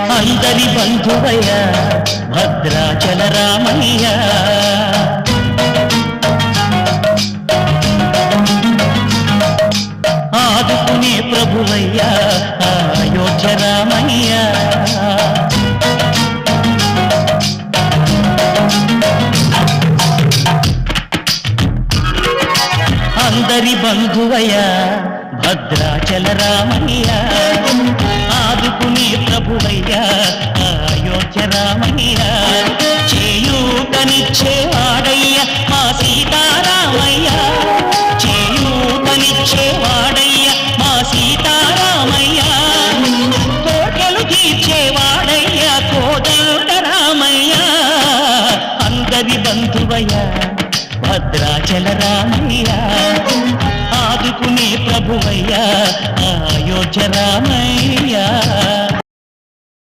అందరి బంధువయ్య భద్రాచల రామయ్య, ఆదుకునే ప్రభువయ్య అయోధ్య రామయ్య. అందరి బంధువయ్య భద్రాచల రామయ్య, ఆదుకునే ప్రభువయ్య అయోధ్య రామయ్య. చేయూతనిచ్చేవాడయ్య మా సీతారామయ్య, చేయూతనిచ్చేవాడయ్య మా సీతారామయ్య. కోటలు తీర్చేవాడయ్య కోదండ రామయ్య. అందరి బంధువయ్య భద్రాచల రామయ్య, ఆదుకునే ప్రభువయ్య అయోధ్య రామయ్య.